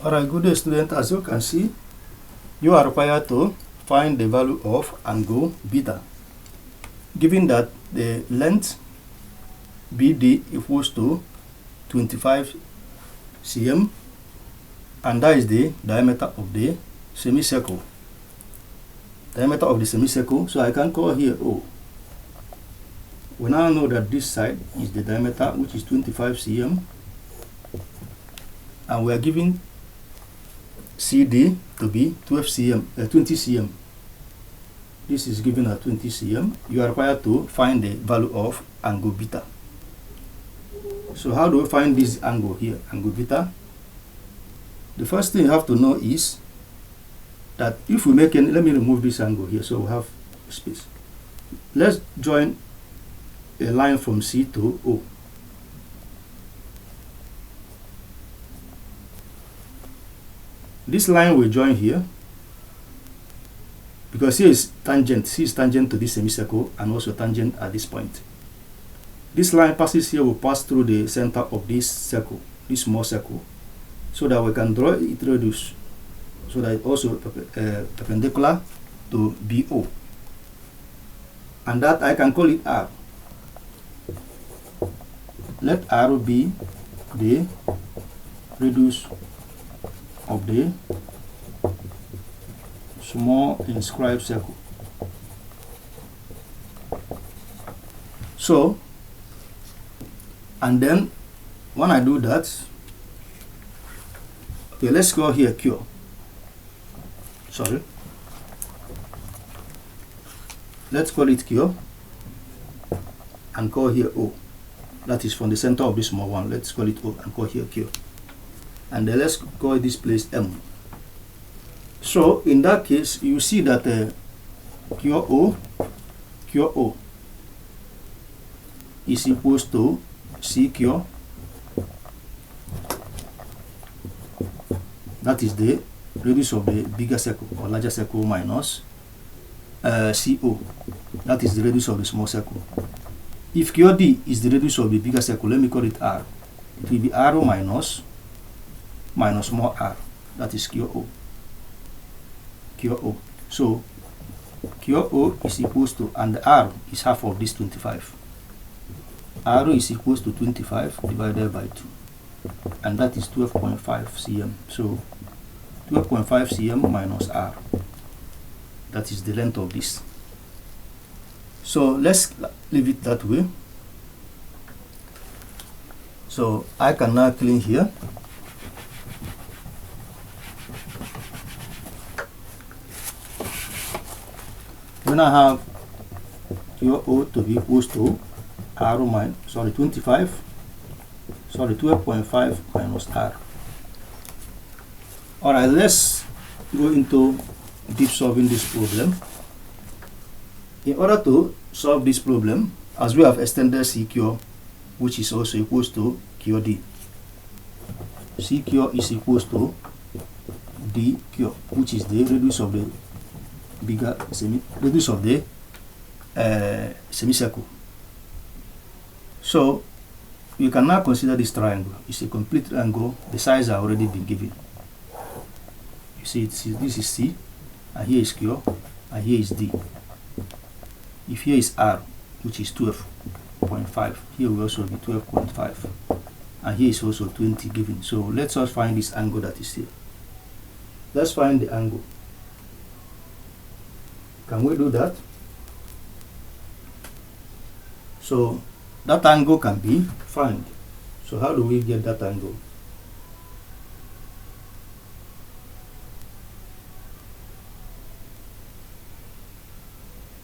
Alright, good day student. As you can see, you are required to find the value of angle beta. Given that the length BD equals to 25 cm and that is the diameter of the semicircle. Diameter of the semicircle, so I can call here O. We now know that this side is the diameter, which is 25 cm, and we are given CD to be 20 cm. This is given at 20 cm. You are required to find the value of angle beta. So how do we find this angle here, angle beta? The first thing you have to know is that if we make let me remove this angle here so we have space. Let's join a line from C to O. This line will join here because here is tangent. C is tangent to this semicircle and also tangent at this point. This line passes here, will pass through the center of this circle, this small circle, so that we can draw it radius, so that it also perpendicular to BO, and that I can call it R. Let R be the radius of the small inscribed circle. So, and then when I do that, okay, let's go here Q. Sorry. Let's call it Q and call here O. That is from the center of this small one. Let's call it O and call here Q. And then let's call this place M. So in that case, you see that QO is equals to CQ. That is the radius of the bigger circle or larger circle minus CO. That is the radius of the small circle. If QD is the radius of the bigger circle, let me call it R. It will be R minus small r. That is QO. QO. So QO is equals to, and R is half of this 25. R is equals to 25 divided by 2, and that is 12.5 cm. So 12.5 cm minus R. That is the length of this. So let's leave it that way. So I can now clean here. When I have QO to be equals to R minus 12.5 minus R. Alright, let's go into deep solving this problem. In order to solve this problem, as we have extended CQ, which is also equals to QD. CQ is equals to DQ, which is the radius of the bigger radius of the semicircle. So you can now consider this triangle. It's a complete triangle. The sides are already been given. You see, this is C, and here is Q, and here is D. If here is R, which is 12.5, here will also be 12.5, and here is also 20 given. So let's just find this angle that is here. Let's find the angle. Can we do that? So that angle can be found. So how do we get that angle?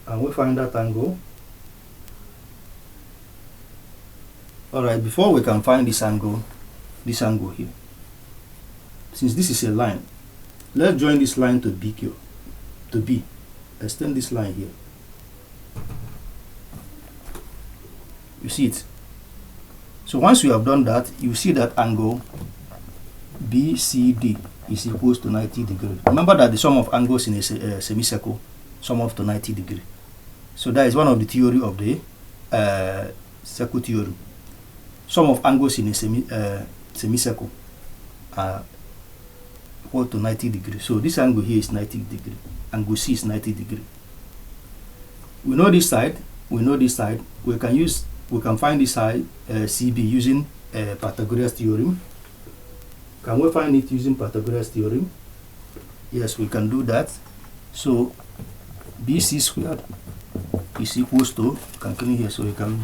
And we find that angle. Alright, before we can find this angle here, since this is a line, let's join this line to BQ, to B. Extend this line here. You see it. So once you have done that, you see that angle BCD is equals to 90 degrees. Remember that the sum of angles in a semicircle sum up to 90 degrees. So that is one of the theory of the circle theory. Sum of angles in a semicircle equal to 90 degrees. So this angle here is 90 degrees. Angle C is 90 degrees. We know this side. We know this side. We can find this side CB using Pythagoras theorem. Can we find it using Pythagoras theorem? Yes, we can do that. So BC squared is equals to, you can clean here so you can,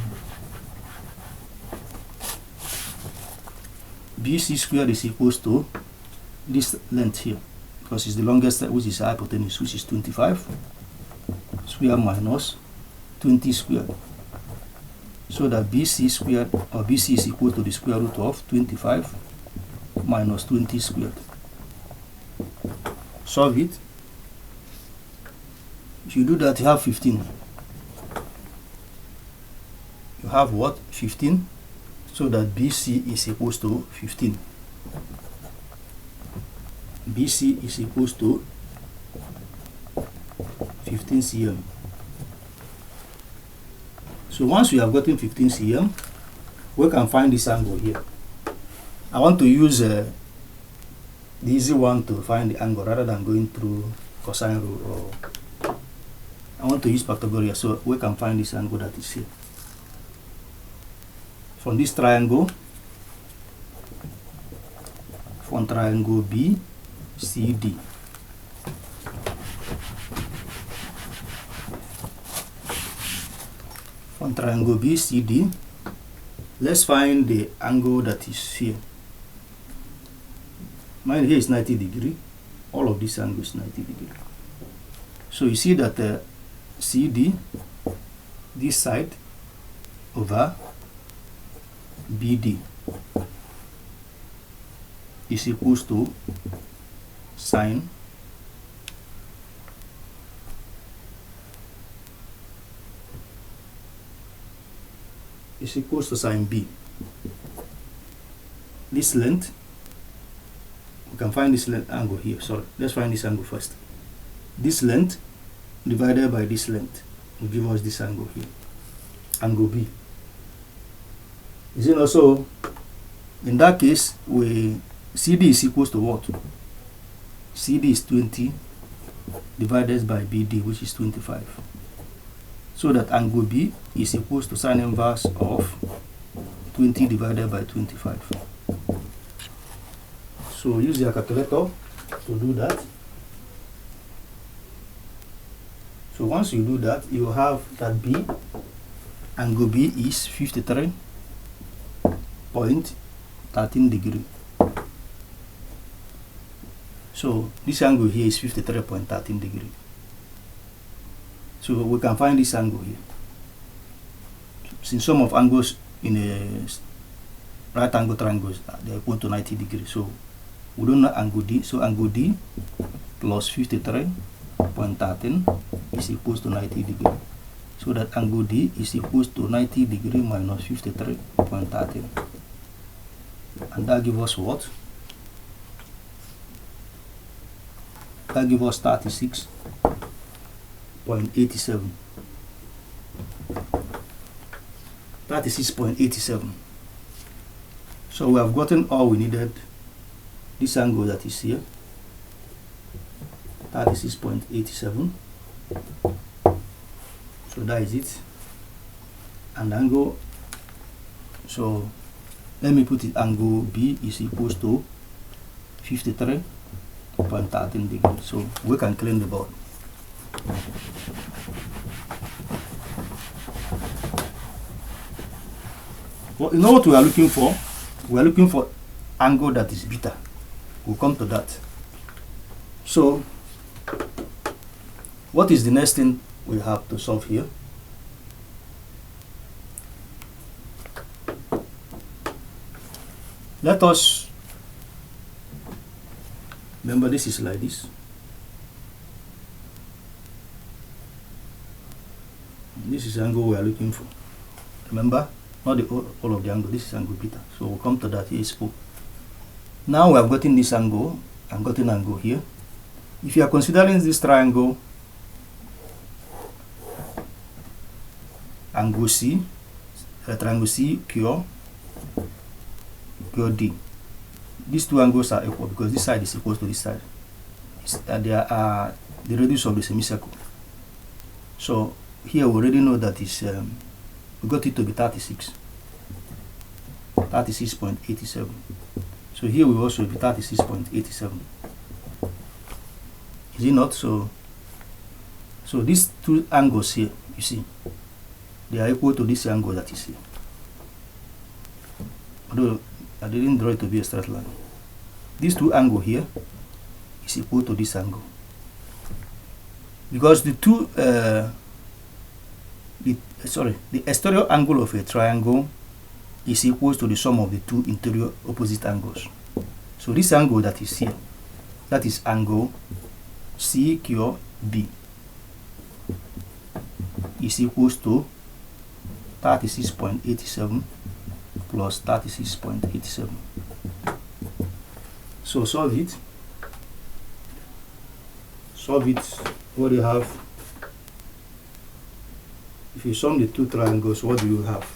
BC squared is equals to this length here, because it's the longest side, which is hypotenuse, which is 25 squared minus 20 squared. So that BC squared, or BC is equal to the square root of 25 minus 20 squared. Solve it. If you do that, you have 15. You have what? 15. So that BC is equals to 15. BC is equals to 15 cm. So once we have gotten 15 cm, we can find this angle here. I want to use the easy one to find the angle rather than going through cosine rule, or I want to use Pythagoras, so we can find this angle that is here. From this triangle, from triangle BCD, from triangle BCD, let's find the angle that is here. Mine here is 90 degrees. All of this angle is 90 degrees. So you see that CD, this side over BD is equals to sine sine B. This length, we can find this length angle here. Sorry, let's find this angle first. This length divided by this length will give us this angle here, angle B. Is it also? In that case, CD is equals to what? CD is 20 divided by BD, which is 25. So that angle B is equals to sine inverse of 20 divided by 25. So use your calculator to do that. So once you do that, you have that B, angle B is 53.13 degrees. So this angle here is 53.13 degrees. So we can find this angle here. Since sum of angles in a right angle triangles, they are equal to 90 degrees. So we don't know angle D. So angle D plus 53.13 is equals to 90 degrees. So that angle D is equals to 90 degrees minus 53.13. And that gives us what? That gives us 36.87. 36.87. So we have gotten all we needed. This angle that is here, 36.87. So that is it. And angle, so let me put it, angle B is equals to 53.13 degrees. So we can clean the board. Well, you know what we are looking for? We are looking for angle that is beta. We'll come to that. So what is the next thing we have to solve here? Let us remember, this is like this. This is the angle we are looking for. Remember, not the all of the angle. This is angle beta. So we'll come to that. Here is O. Now we have gotten this angle and gotten angle here. If you are considering this triangle, angle C, triangle C, pure D. these two angles are equal because this side is equal to this side. They are the radius of the semicircle. So here we already know that is we got it to be 36.87. So here we also be 36.87. Is it not? So these two angles here, you see, they are equal to this angle that is here. Although I didn't draw it to be a straight line. This two angle here is equal to this angle. Because the exterior angle of a triangle is equal to the sum of the two interior opposite angles. So this angle that is here, that is angle CQB, is equals to 36.87 plus 36.87. So solve it. What do you have? If you sum the two triangles, what do you have?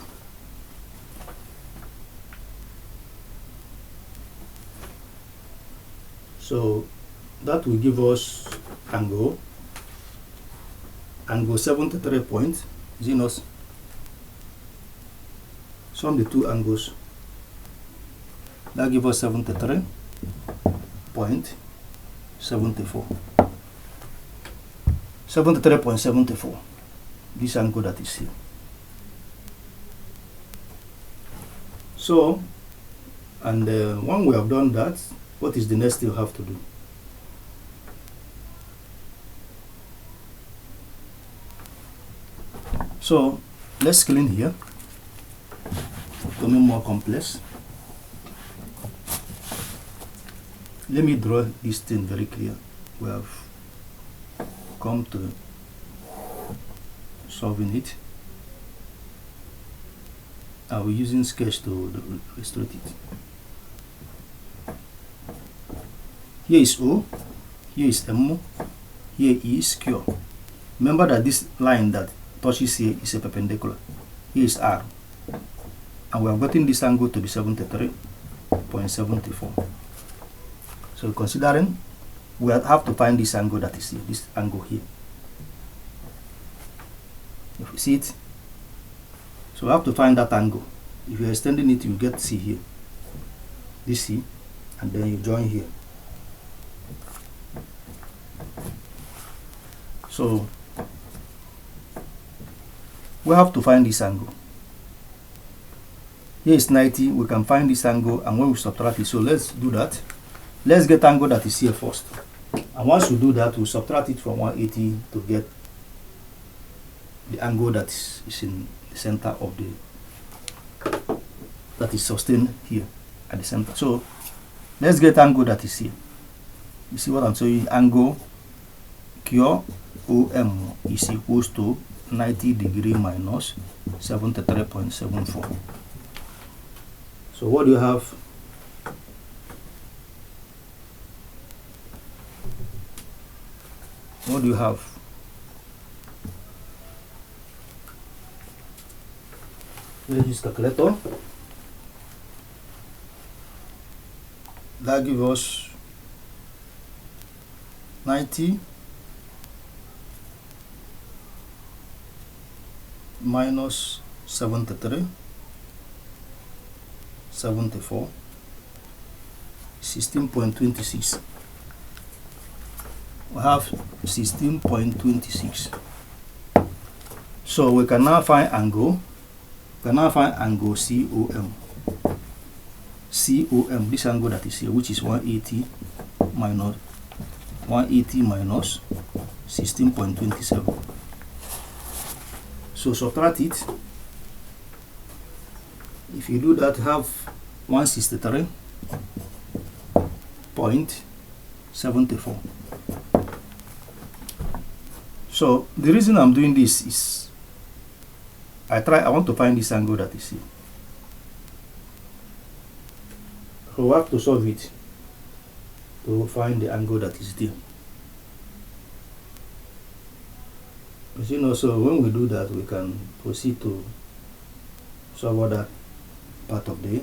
So that will give us angle 73 points. Is it not? Sum the two angles. That gives us 73.74. 73.74. This angle that is here. So, and when we have done that, what is the next thing you have to do? So let's clean here to make more complex. Let me draw this thing very clear. We have come to solving it. I will using sketch to illustrate it. Here is O, here is M, here is Q. Remember that this line that touches here is a perpendicular. Here is R. And we have gotten this angle to be 73.74. So considering, we have to find this angle that is here, this angle here. If you see it, so we have to find that angle. If you're extending it, you get C here, this C, and then you join here. So we have to find this angle. Here is 90, we can find this angle, and when we subtract it, so let's do that. Let's get angle that is here first. And once we do that, we'll subtract it from 180 to get the angle that is in the center of the, that is sustained here at the center. So let's get angle that is here. You see what I'm saying? Angle QOM is equals to 90 degree minus 73.74. So what do you have? What do you have? Let's use calculator. That gives us 90 minus 73, 74, 16.26. We have 16.26. So we can now find angle. We can now find angle COM. COM, this angle that is here, which is 180 minus 16.27. So subtract it. If you do that, have 163.74. So the reason I'm doing this is I want to find this angle that is here. So we have to solve it to find the angle that is there. As you know, so when we do that, we can proceed to solve other part of the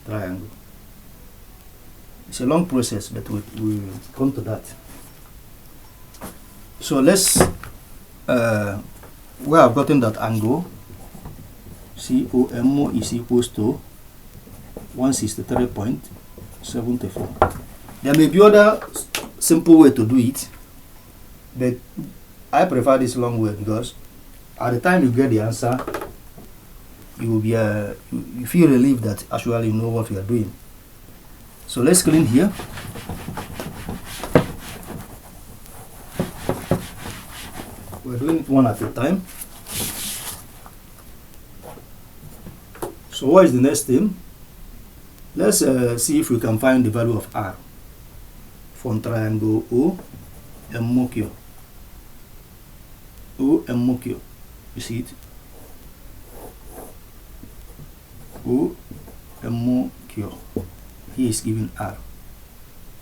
triangle. It's a long process, but we'll come to that. So let's, we have gotten that angle COMO is equals to 163.74. There may be other simple way to do it, but I prefer this long way because at the time you get the answer, you will be you feel relieved that actually you know what you are doing. So let's clean here. We're doing it one at a time. So what is the next thing? Let's see if we can find the value of R from triangle OMOQ. OMOQ. You see it? OMOQ. He is given R.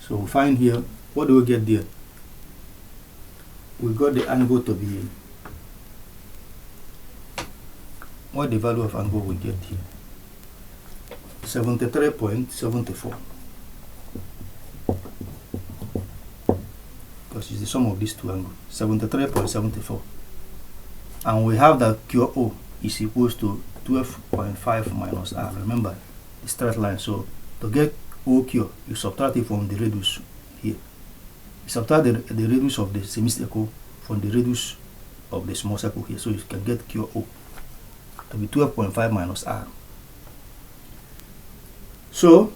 So we find here, what do we get there? We got the angle to be, what the value of angle we get here? 73.74. Because it's the sum of these two angles. 73.74. And we have that QO is equals to 12.5 minus R. Remember, the straight line. So to get OQ, you subtract it from the radius here. You subtract the radius of the semicircle from the radius of the small circle here. So you can get QO to be 12.5 minus R. So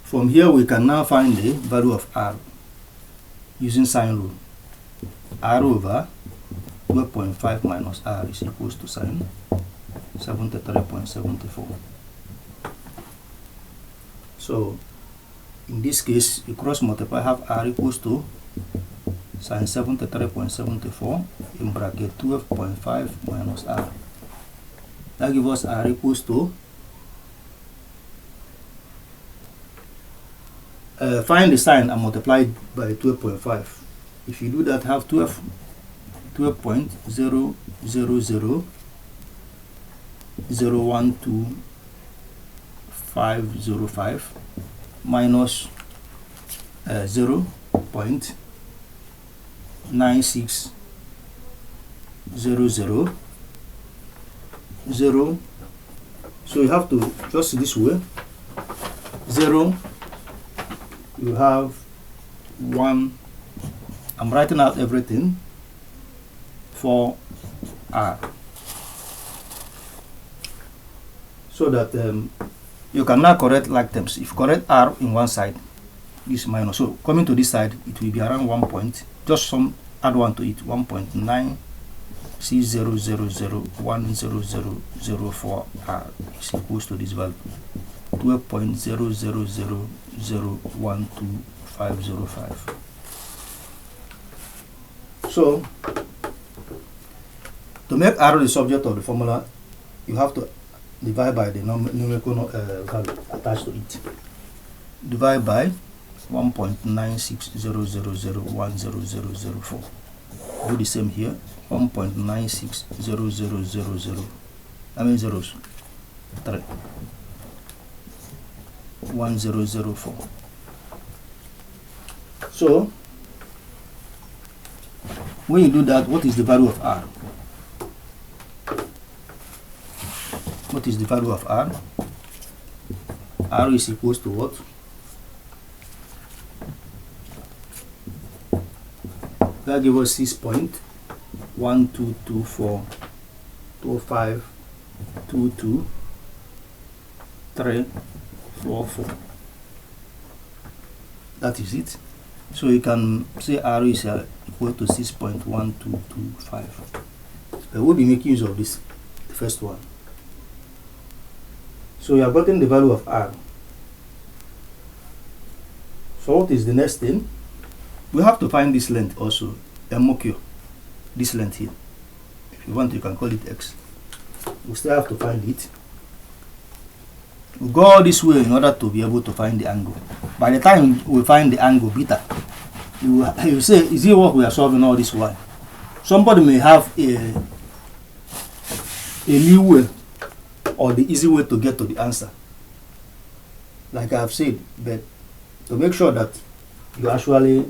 from here we can now find the value of R using sine rule. R over 12.5 minus R is equals to sine 73.74. So in this case, you cross multiply, have R equals to sine 73.74 in bracket 12.5 minus R. That gives us R equals to, find the sine and multiply it by 12.5. If you do that, have 12.000012505 minus 0.9600. So you have to just this way. 0, you have 1. I'm writing out everything for R, so that you can now correct like terms. If you correct R in one side, this minus, so coming to this side, it will be around 1 point, just some add 1 to it, 1.96000100004 R is equals to this value, 12.000012505. So to make R the subject of the formula, you have to divide by the numerical value attached to it. Divide by 1.96000100004. Do the same here. 1.9600000. How many zeros? 3. 1004. So when you do that, what is the value of R? What is the value of R? R is equals to what? That gives us 6.122425222344. That is it. So you can say R is equal to 6.1225. But we'll be making use of this, the first one. So you have gotten the value of R. So what is the next thing? We have to find this length also, MOQ, this length here. If you want, you can call it X. We still have to find it. We go all this way in order to be able to find the angle. By the time we find the angle beta, you say, is it what we are solving all this while? Somebody may have a leeway or the easy way to get to the answer, like I have said, but To make sure that you actually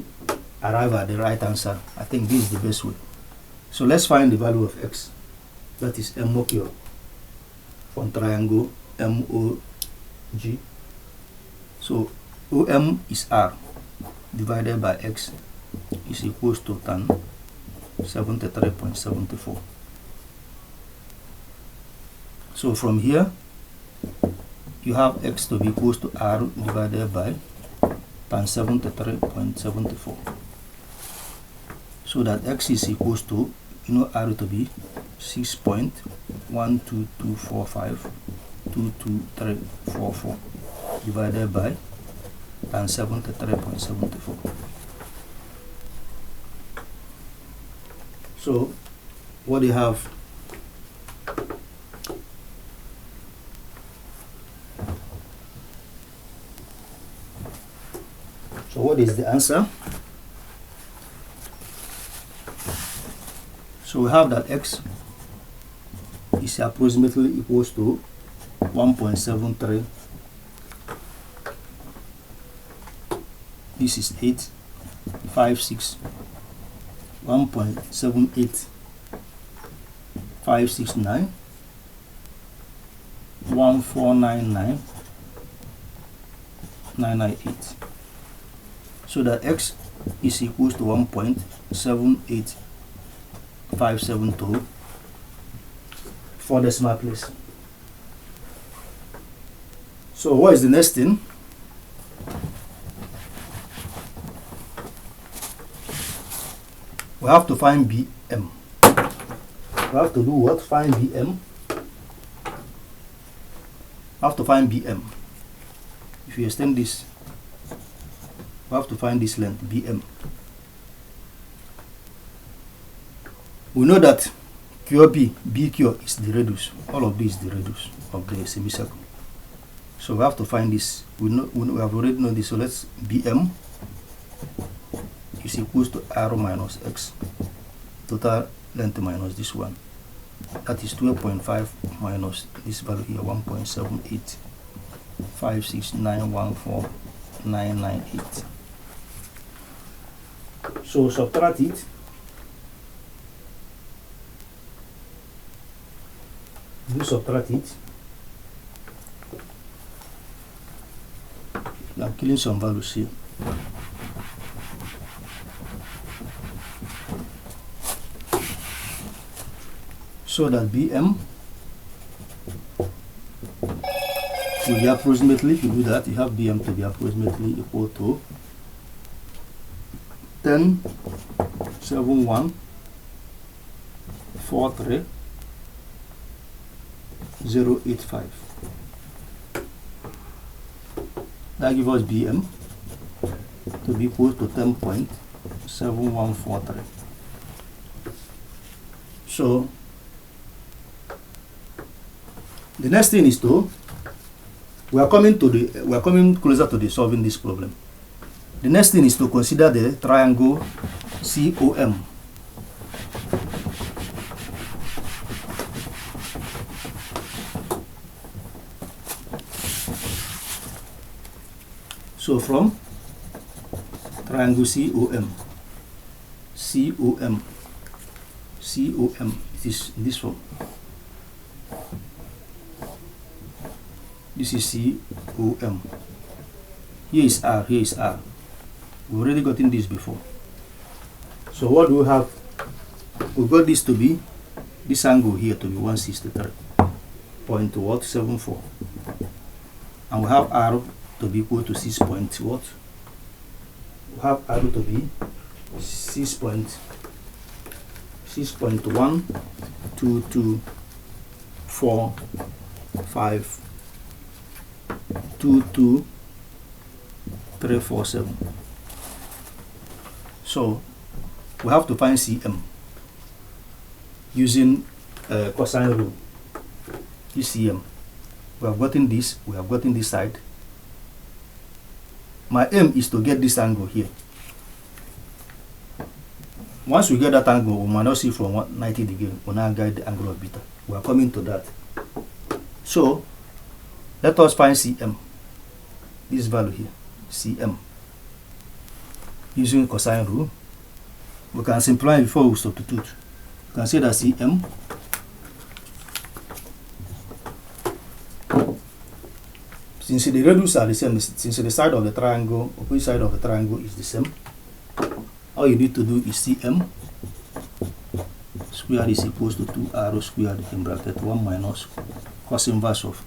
arrive at the right answer, I think this is the best way. So let's find the value of x. That is MOQ from triangle MOG. So OM is R divided by x is equals to tan 73.74. So from here you have x to be equals to R divided by tan 73.74. So that x is equals to, R to be 6.12245 divided by tan 73.74. So what do you have? So what is the answer? So we have that x is approximately equals to 1.73. This is 8, 5, 6, 1.78, 569, 1499, 998. So that x is equals to 1.78572 for decimal place. So what is the next thing? We have to find BM. We have to do what? Find BM. We have to find BM. If you extend this, we have to find this length, BM. We know that QB, BQ is the radius. All of this is the radius of the semicircle. So we have to find this. We have already know this. So let's BM is equals to R minus X. Total length minus this one. That is 12.5 minus this value here, 1.78, 56914,998. So subtract it. Do subtract it. I'm killing some values here. So that BM will be approximately, if you do that, you have BM to be approximately equal to 10.7143.085. That gives us BM to be equal to 10.7143. So the next thing is we are coming closer to solving this problem. The next thing is to consider the triangle COM. So from triangle COM, it is in this form. This is COM. Here is R, here is R. We've already gotten this before. So what do we have? We got this to be, this angle here to be 163.74. And we have R to be equal to 6 point what? We have R to be 6.1224522,347. So we have to find CM using cosine rule. This CM. We have gotten this. We have gotten this side. My aim is to get this angle here. Once we get that angle, we might not see from 90 degrees. We now get the angle of beta. We are coming to that. So let us find CM. This value here, CM. using cosine rule. We can simplify before we substitute. You can say that Cm since the radius are the same, since the side of the triangle, opposite side of the triangle is the same, all you need to do is Cm squared is equals to 2r squared in bracket 1 minus cos inverse of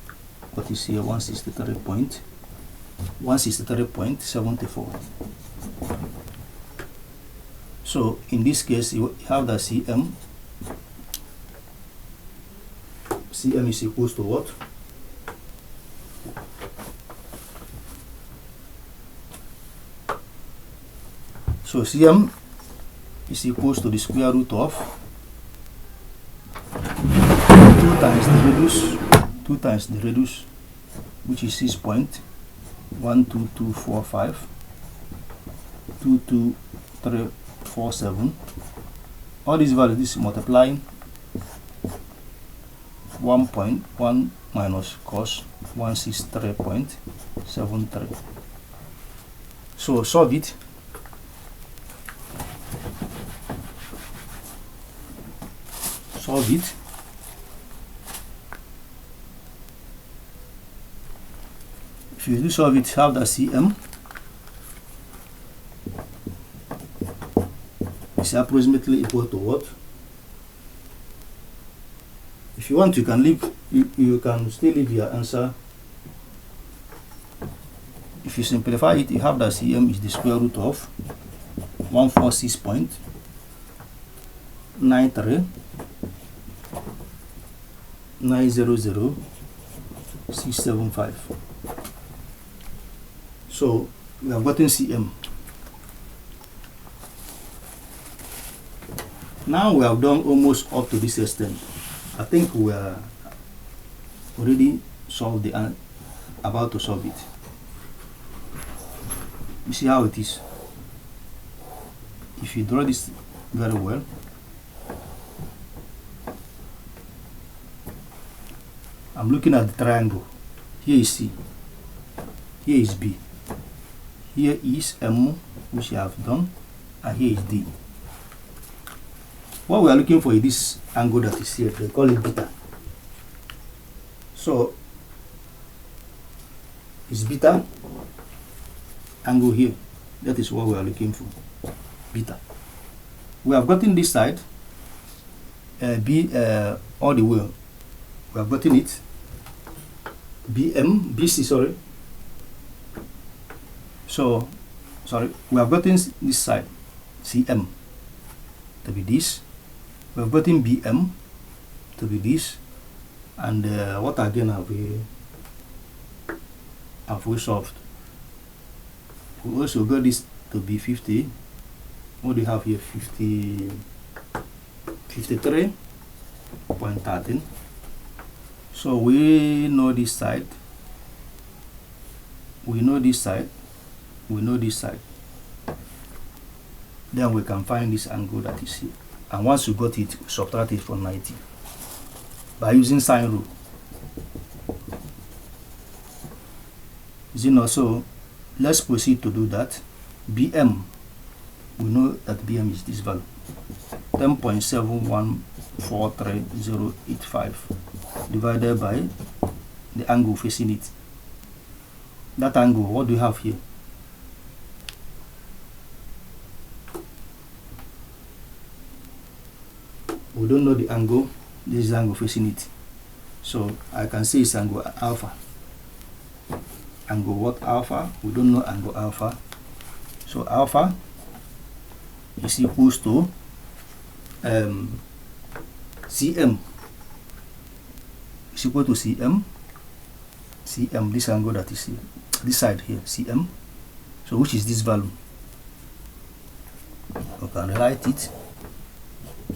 what is here 163.74. So in this case you have the Cm is equals to what? So Cm is equals to the square root of 2 times the radius, which is 6.12245 22347. All these values, this is multiplying 1.1 minus cos 163.73. So solve it. If you do solve it, have the Cm is approximately equal to what? If you want, you can leave. You can still leave your answer. If you simplify it, you have that Cm is the square root of 146.93900,675. So we have gotten Cm. Now we have done almost up to this extent. I think we are already solved about to solve it. You see how it is. If you draw this very well, I'm looking at the triangle. Here is C, here is B, here is M, which I have done, and here is D. What we are looking for is this angle that is here. They call it beta. So it's beta angle here. That is what we are looking for. Beta. We have gotten this side all the way. We have gotten it. BC, sorry. So, sorry, we have gotten this side, Cm, to be this. We have gotten Bm to be this. And what again have we solved? We also got this to be 50. What do you have here? 53.13. So we know this side, we know this side, we know this side. Then we can find this angle that is here. And once you got it, subtract it from 90 by using sine rule. Is it not so? Let's proceed to do that. Bm, we know that Bm is this value, 10.7143085 divided by the angle facing it. That angle, what do you have here? We don't know the angle. This is the angle facing it. So I can say it's angle alpha. Angle what? Alpha. We don't know angle alpha. So alpha is equals to Cm is equal to Cm, this angle that is here, this side here, Cm. So which is this value? We can write it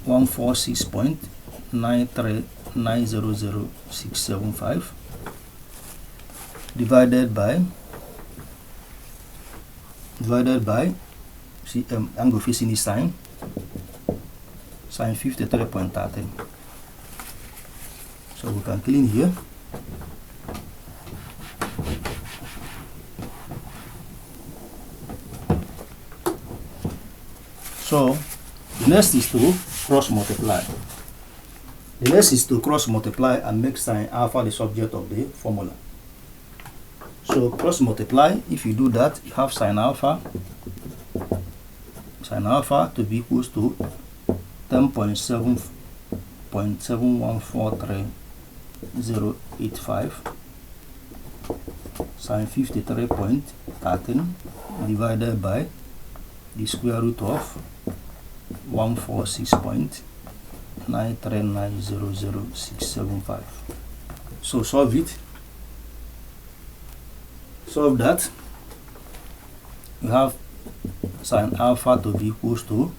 146.93900,675 divided by Cm, angle facing is sine 53.13. So we can clean here. So the next is to cross multiply. The next is to cross multiply and make sine alpha the subject of the formula. So cross multiply, if you do that, you have sine alpha to be equals to 10.714385 sine 53.13 divided by the square root of 146.939000675. So solve it. Solve that. You have sine alpha to be equals to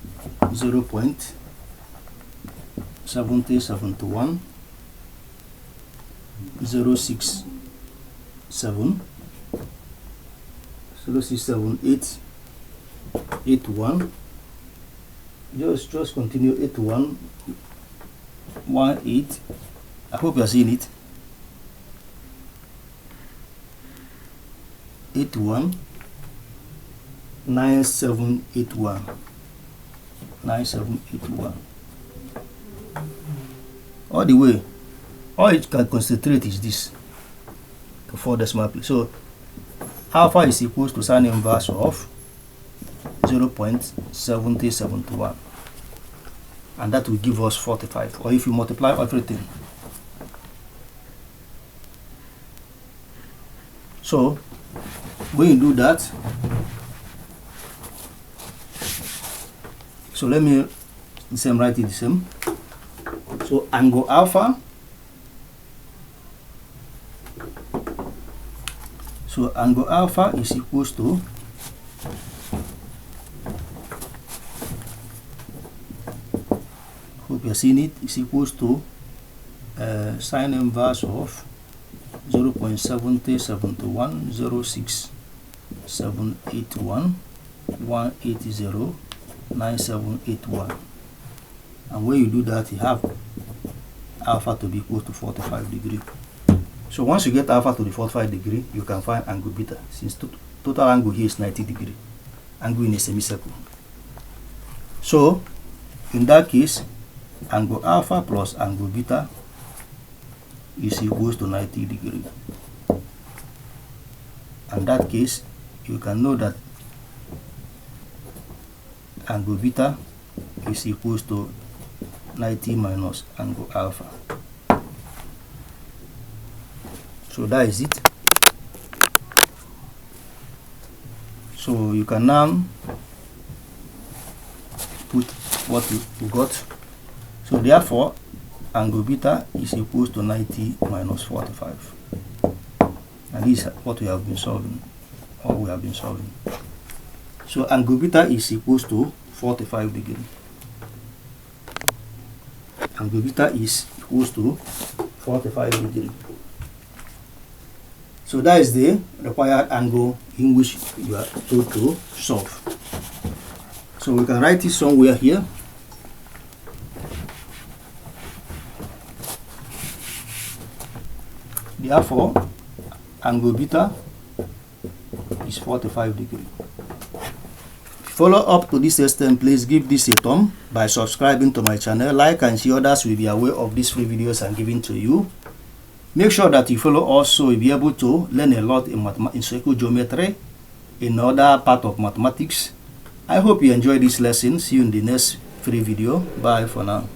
0.7071 0.67881. Just continue 8118. I hope you are seeing it. 9781 all the way. All it can concentrate is this, the 4 decimal place. So alpha is equals to sine inverse of 0.7071, and that will give us 45. Or if you multiply everything, so when you do that, so let me write it the same. So angle alpha, so angle alpha is equals to hope you're seeing it, is equals to sine inverse of 0.7071 06781 180 9781. And when you do that, you have alpha to be equal to 45 degrees. So once you get alpha to the 45 degree, you can find angle beta, since total angle here is 90 degree, angle in a semicircle. So in that case, angle alpha plus angle beta is equals to 90 degree. In that case, you can know that angle beta is equals to 90 minus angle alpha. So that is it. So you can now put what you got. So therefore, angle beta is equals to 90 minus 45. And this is what we have been solving, or we have been solving. So angle beta is equals to 45 degree. Angle beta is equals to 45 degree. So that is the required angle in which you are told to solve. So we can write it somewhere here. Therefore, angle beta is 45 degree. Follow up to this extent, please give this a thumb by subscribing to my channel. Like and share, others will be aware of these free videos I'm giving to you. Make sure that you follow also, you'll be able to learn a lot in circle geometry, in other part of mathematics. I hope you enjoy this lesson. See you in the next free video. Bye for now.